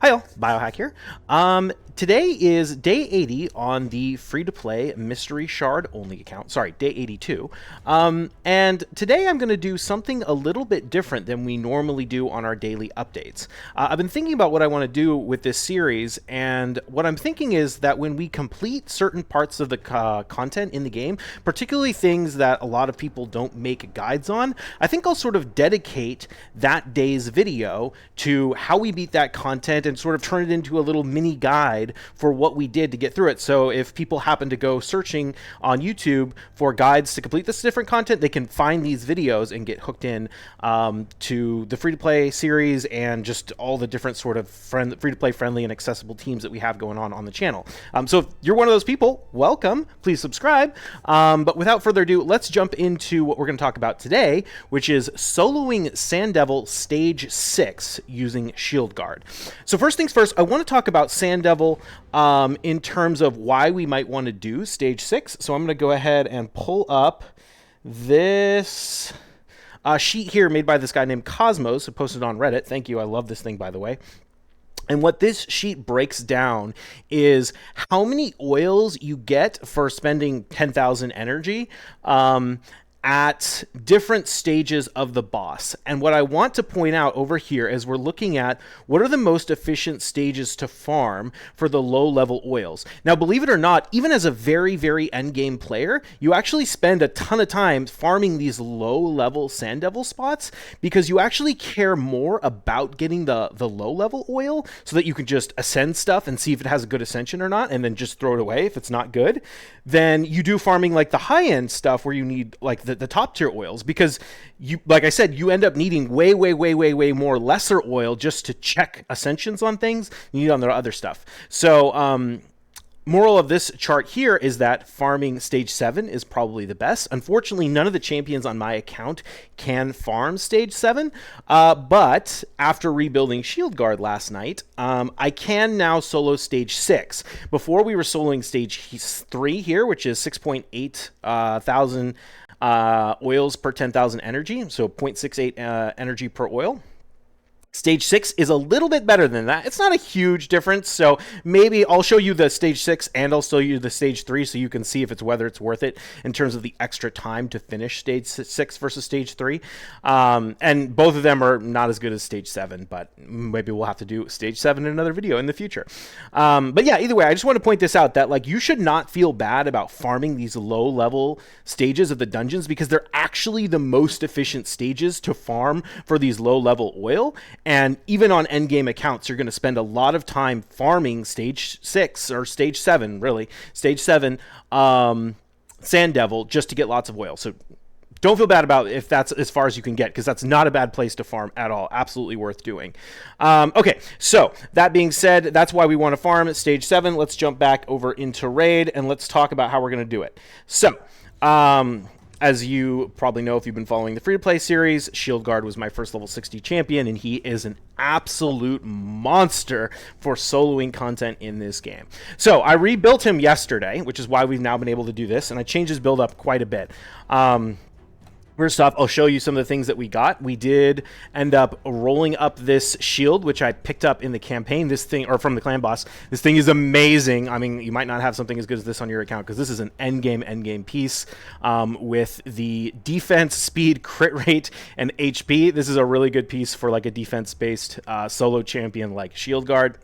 Hi all, Biohack here. Today is day 80 on the free-to-play Mystery Shard only account. Sorry, day 82. And today I'm going to do something a little bit different than we normally do on our daily updates. I've been thinking about what I want to do with this series, and what I'm thinking is that when we complete certain parts of the content in the game, particularly things that a lot of people don't make guides on, I think I'll sort of dedicate that day's video to how we beat that content and sort of turn it into a little mini guide for what we did to get through it. So if people happen to go searching on YouTube for guides to complete this different content, they can find these videos and get hooked in to the free-to-play series and just all the different sort of free-to-play friendly and accessible teams that we have going on the channel. So if you're one of those people, welcome. Please subscribe. But without further ado, let's jump into what we're going to talk about today, which is soloing Sand Devil Stage 6 using Shield Guard. So first things first, I want to talk about Sand Devil in terms of why we might want to do Stage 6. So I'm going to go ahead and pull up this sheet here made by this guy named Cosmos, who posted on Reddit. Thank you. I love this thing, by the way. And what this sheet breaks down is how many oils you get for spending 10,000 energy at different stages of the boss. And what I want to point out over here is we're looking at what are the most efficient stages to farm for the low level oils. Now, believe it or not, even as a very, very end game player, you actually spend a ton of time farming these low level Sand Devil spots because you actually care more about getting the low level oil so that you can just ascend stuff and see if it has a good ascension or not, and then just throw it away if it's not good, than you do farming like the high end stuff where you need like the top tier oils, because you, like I said, you end up needing way more lesser oil just to check ascensions on things you need on the other stuff. So moral of this chart here is that farming stage 7 is probably the best. Unfortunately, none of the champions on my account can farm stage 7, but after rebuilding Shield Guard last night, I can now solo stage 6. Before, we were soloing stage 3 here, which is 6.8 thousand oils per 10,000 energy, so 0.68 energy per oil. Stage 6 is a little bit better than that. It's not a huge difference, so maybe I'll show you the stage 6 and I'll show you the stage 3 so you can see if it's whether it's worth it in terms of the extra time to finish stage 6 versus stage 3. And both of them are not as good as stage 7, but maybe we'll have to do stage 7 in another video in the future. But yeah, either way, I just want to point this out that like you should not feel bad about farming these low level stages of the dungeons because they're actually the most efficient stages to farm for these low level oil. And even on endgame accounts, you're going to spend a lot of time farming stage 6 or stage 7, really, stage 7 Sand Devil just to get lots of oil. So don't feel bad about if that's as far as you can get, because that's not a bad place to farm at all. Absolutely worth doing. Okay, so that being said, that's why we want to farm at stage 7. Let's jump back over into Raid and let's talk about how we're going to do it. So, as you probably know if you've been following the free-to-play series, Shield Guard was my first level 60 champion, and he is an absolute monster for soloing content in this game. So I rebuilt him yesterday, which is why we've now been able to do this, and I changed his build up quite a bit. First off, I'll show you some of the things that we got. We did end up rolling up this shield, which I picked up in the campaign. This thing, or from the clan boss, this thing is amazing. I mean, you might not have something as good as this on your account because this is an endgame piece with the defense, speed, crit rate, and HP. This is a really good piece for like a defense-based solo champion like Shield Guard.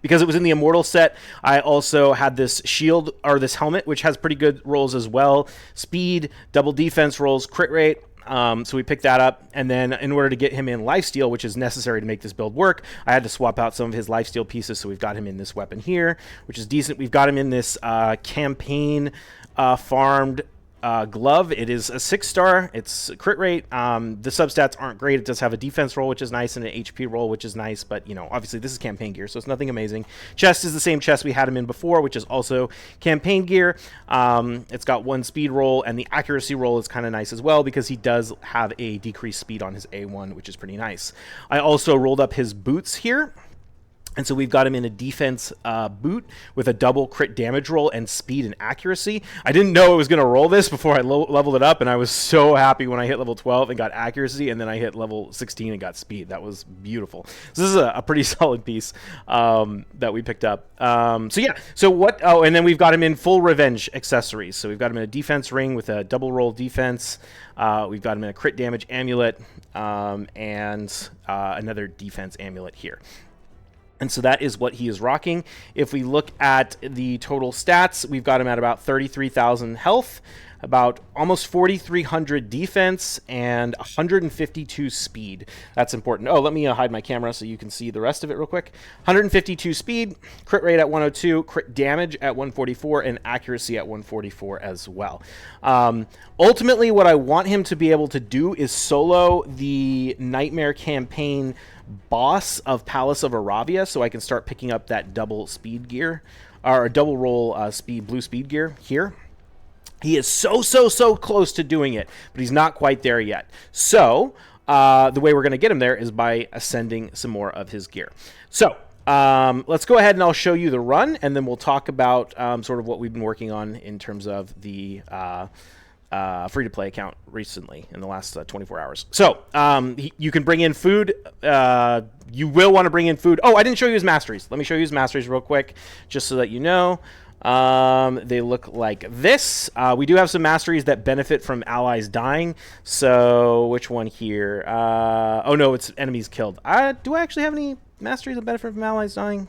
Because it was in the Immortal set, I also had this shield, or this helmet, which has pretty good rolls as well. Speed, double defense rolls, crit rate. So we picked that up, and then in order to get him in lifesteal, which is necessary to make this build work, I had to swap out some of his lifesteal pieces, so we've got him in this weapon here, which is decent. We've got him in this campaign farmed glove. It is a 6-star. It's crit rate. The substats aren't great. It does have a defense roll, which is nice, and an HP roll, which is nice, but, you know, obviously this is campaign gear, so it's nothing amazing. Chest is the same chest we had him in before, which is also campaign gear. It's got 1 speed roll, and the accuracy roll is kind of nice as well, because he does have a decreased speed on his A1, which is pretty nice. I also rolled up his boots here. And so we've got him in a defense boot with a double crit damage roll and speed and accuracy. I didn't know it was going to roll this before I leveled it up, and I was so happy when I hit level 12 and got accuracy, and then I hit level 16 and got speed. That was beautiful. So this is a pretty solid piece that we picked up. So yeah, so what? Oh, and then we've got him in full revenge accessories. So we've got him in a defense ring with a double roll defense. We've got him in a crit damage amulet and another defense amulet here. And so that is what he is rocking. If we look at the total stats, we've got him at about 33,000 health, about almost 4,300 defense, and 152 speed. That's important. Oh, let me hide my camera so you can see the rest of it real quick. 152 speed, crit rate at 102, crit damage at 144, and accuracy at 144 as well. Ultimately, what I want him to be able to do is solo the Nightmare campaign boss of Palace of Aravia, so I can start picking up that double speed gear, or double roll blue speed gear here. He is so close to doing it, but he's not quite there yet. So the way we're going to get him there is by ascending some more of his gear. So let's go ahead and I'll show you the run, and then we'll talk about sort of what we've been working on in terms of the free-to-play account recently in the last 24 hours. So you can bring in food. You will want to bring in food. Oh, I didn't show you his masteries. Let me show you his masteries real quick, just so that you know. They look like this. We do have some masteries that benefit from allies dying. So which one here? Oh no, it's enemies killed. Do I actually have any masteries that benefit from allies dying?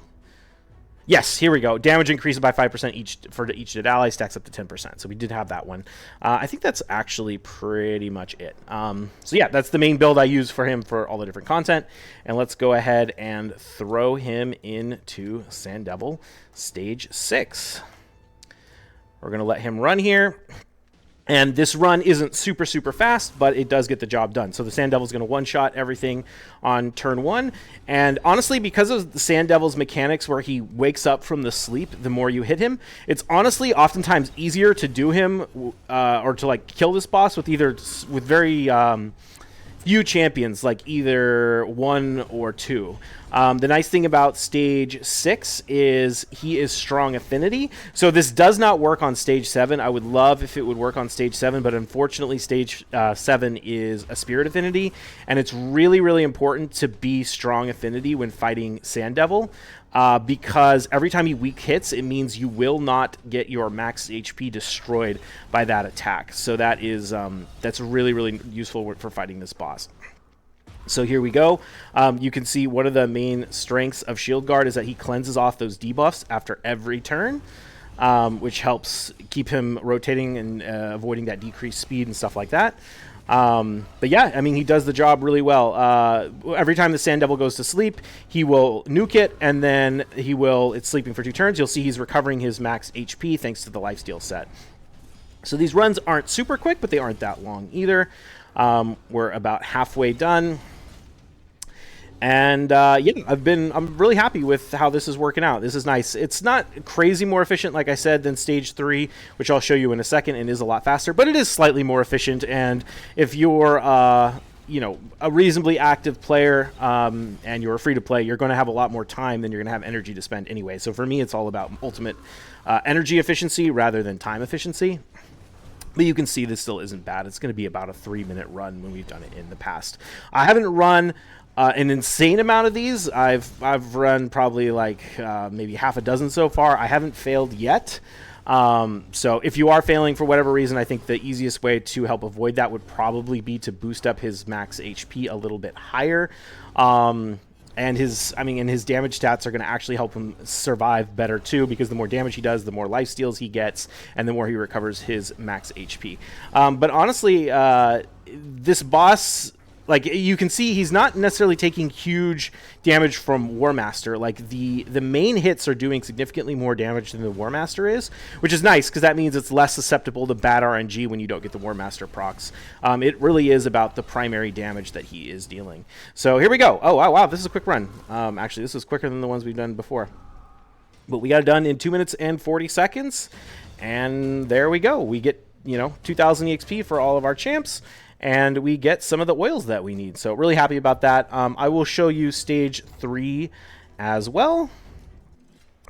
Yes, here we go. Damage increases by 5% each dead ally, stacks up to 10%. So we did have that one. I think that's actually pretty much it. So yeah, that's the main build I use for him for all the different content. And let's go ahead and throw him into Sand Devil Stage 6. We're going to let him run here. And this run isn't super fast, but it does get the job done. So the Sand Devil's going to one-shot everything on turn 1. And honestly, because of the Sand Devil's mechanics where he wakes up from the sleep the more you hit him, it's honestly oftentimes easier to do him or to like kill this boss with very few champions, like either 1 or 2. The nice thing about Stage 6 is he is strong affinity. So this does not work on Stage 7. I would love if it would work on Stage 7, but unfortunately Stage 7 is a spirit affinity, and it's really important to be strong affinity when fighting Sand Devil. Because every time he weak hits, it means you will not get your max HP destroyed by that attack. So that is that's really useful for fighting this boss. So here we go. You can see one of the main strengths of Shield Guard is that he cleanses off those debuffs after every turn, which helps keep him rotating and avoiding that decreased speed and stuff like that. But yeah, I mean, he does the job really well. Every time the Sand Devil goes to sleep, he will nuke it, and then it's sleeping for 2 turns. You'll see he's recovering his max HP thanks to the lifesteal set. So these runs aren't super quick, but they aren't that long either. We're about halfway done. And yeah, I'm really happy with how this is working out. This is nice. It's not crazy more efficient, like I said, than Stage 3, which I'll show you in a second, and is a lot faster, but it is slightly more efficient. And if you're a reasonably active player and you're free to play, you're going to have a lot more time than you're going to have energy to spend anyway. So for me, it's all about ultimate energy efficiency rather than time efficiency. But you can see this still isn't bad. It's going to be about a 3-minute run when we've done it in the past. I haven't run an insane amount of these. I've run probably like maybe half a dozen so far. I haven't failed yet. So if you are failing for whatever reason, I think the easiest way to help avoid that would probably be to boost up his max HP a little bit higher. And his damage stats are going to actually help him survive better too, because the more damage he does, the more life steals he gets, and the more he recovers his max HP. But honestly, this boss, like you can see, he's not necessarily taking huge damage from War Master. Like the main hits are doing significantly more damage than the War Master is, which is nice because that means it's less susceptible to bad RNG when you don't get the War Master procs. It really is about the primary damage that he is dealing. So here we go. Oh wow, this is a quick run. Actually, this is quicker than the ones we've done before. But we got it done in 2 minutes and 40 seconds, and there we go. We get 2,000 EXP for all of our champs. And we get some of the oils that we need. So really happy about that. I will show you Stage 3 as well.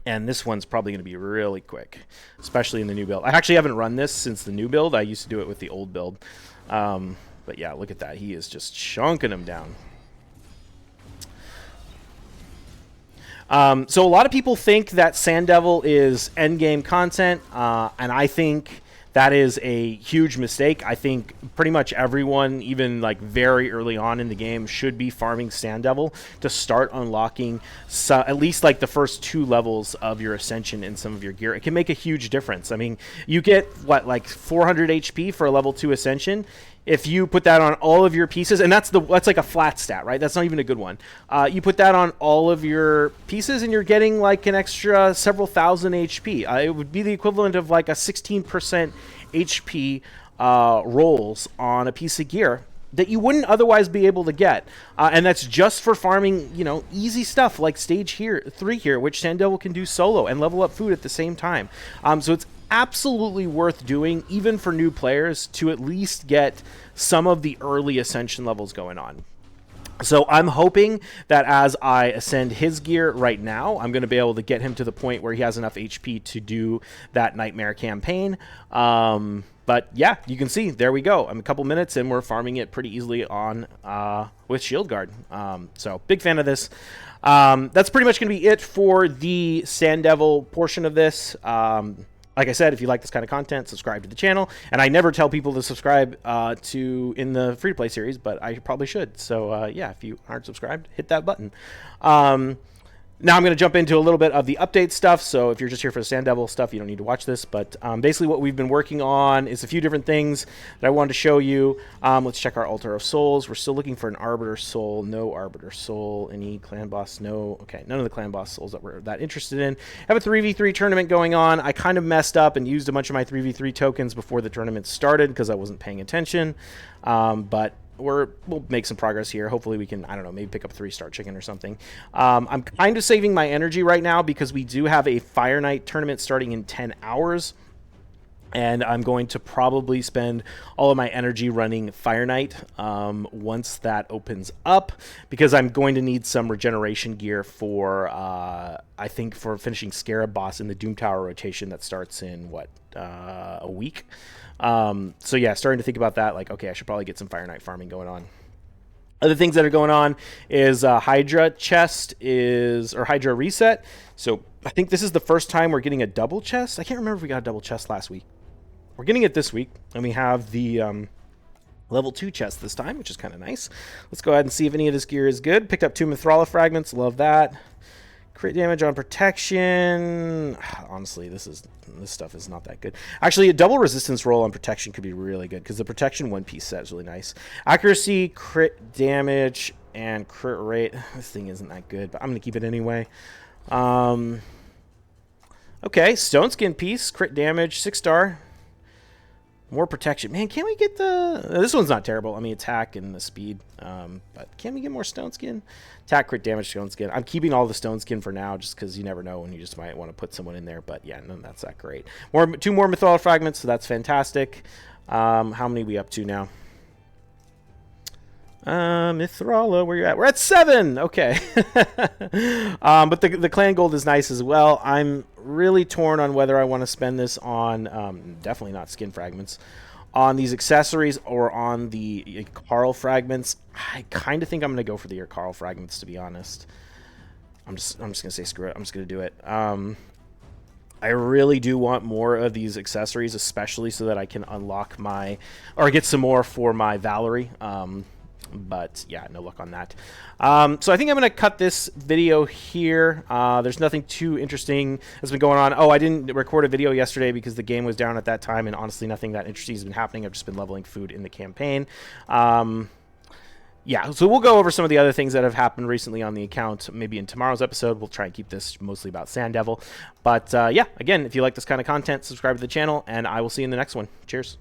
And this one's probably going to be really quick, especially in the new build. I actually haven't run this since the new build. I used to do it with the old build. But yeah, look at that. He is just chunking them down. So a lot of people think that Sand Devil is endgame content, and I think that is a huge mistake. I think pretty much everyone, even like very early on in the game, should be farming Sand Devil to start unlocking at least like the first 2 levels of your Ascension in some of your gear. It can make a huge difference. I mean, you get, what, like 400 HP for a level 2 Ascension? If you put that on all of your pieces, and that's like a flat stat, right? That's not even a good one. You put that on all of your pieces, and you're getting like an extra several thousand HP. It would be the equivalent of like a 16% HP rolls on a piece of gear that you wouldn't otherwise be able to get. And that's just for farming, you know, easy stuff like stage 3 here, which Sand Devil can do solo and level up food at the same time. So it's absolutely worth doing, even for new players, to at least get some of the early Ascension levels going on. So I'm hoping that as I ascend his gear right now, I'm going to be able to get him to the point where he has enough HP to do that Nightmare campaign. But yeah, you can see, there we go. I'm a couple minutes and we're farming it pretty easily on with Shield Guard. So big fan of this. That's pretty much going to be it for the Sand Devil portion of this. Like I said, if you like this kind of content, subscribe to the channel. And I never tell people to subscribe in the free-to-play series, but I probably should. So yeah, if you aren't subscribed, hit that button. Now I'm going to jump into a little bit of the update stuff. So if you're just here for the Sand Devil stuff, you don't need to watch this. But basically what we've been working on is a few different things that I wanted to show you. Let's check our Altar of Souls. We're still looking for an Arbiter Soul. No Arbiter Soul. Any Clan Boss? No. Okay, none of the Clan Boss Souls that we're that interested in. I have a 3v3 tournament going on. I kind of messed up and used a bunch of my 3v3 tokens before the tournament started because I wasn't paying attention. But we'll make some progress here. Hopefully we can, I don't know, maybe pick up a 3-star chicken or something. I'm kind of saving my energy right now because we do have a Fire Night tournament starting in 10 hours. And I'm going to probably spend all of my energy running Fire Night once that opens up, because I'm going to need some regeneration gear for, I think, for finishing Scarab Boss in the Doom Tower rotation that starts in, what, a week? So yeah, starting to think about that, like, okay, I should probably get some Fire Night farming going on. Other things that are going on is Hydra chest or Hydra reset. So I think this is the first time we're getting a double chest. I can't remember if we got a double chest last week. We're getting it this week, and we have the level 2 chest this time, which is kind of nice. Let's go ahead and see if any of this gear is good. Picked up 2 Mithrala fragments. Love that. Crit damage on protection. Honestly, this stuff is not that good. Actually, a double resistance roll on protection could be really good, because the protection one-piece set is really nice. Accuracy, crit damage, and crit rate. This thing isn't that good, but I'm going to keep it anyway. Okay, Stone Skin piece, crit damage, 6-star. More protection. Man, can't we get the... This one's not terrible. I mean, attack and the speed. But can we get more Stone Skin? Attack, crit damage, Stone Skin. I'm keeping all the Stone Skin for now, just because you never know when you just might want to put someone in there. But yeah, no, that's that great. 2 more Mythology fragments, so that's fantastic. How many are we up to now? Mithrala, where you at? We're at 7! Okay. But the clan gold is nice as well. I'm really torn on whether I want to spend this on, definitely not skin fragments, on these accessories or on the Carl fragments. I kind of think I'm going to go for the Carl fragments, to be honest. I'm just going to say screw it. I'm just going to do it. I really do want more of these accessories, especially so that I can unlock or get some more for my Valerie. But yeah, no luck on that. So I think I'm going to cut this video here. There's nothing too interesting that's been going on. Oh, I didn't record a video yesterday because the game was down at that time, and honestly nothing that interesting has been happening. I've just been leveling food in the campaign. Yeah, so we'll go over some of the other things that have happened recently on the account. Maybe in tomorrow's episode. We'll try and keep this mostly about Sand Devil. But yeah, again, if you like this kind of content, subscribe to the channel, and I will see you in the next one. Cheers.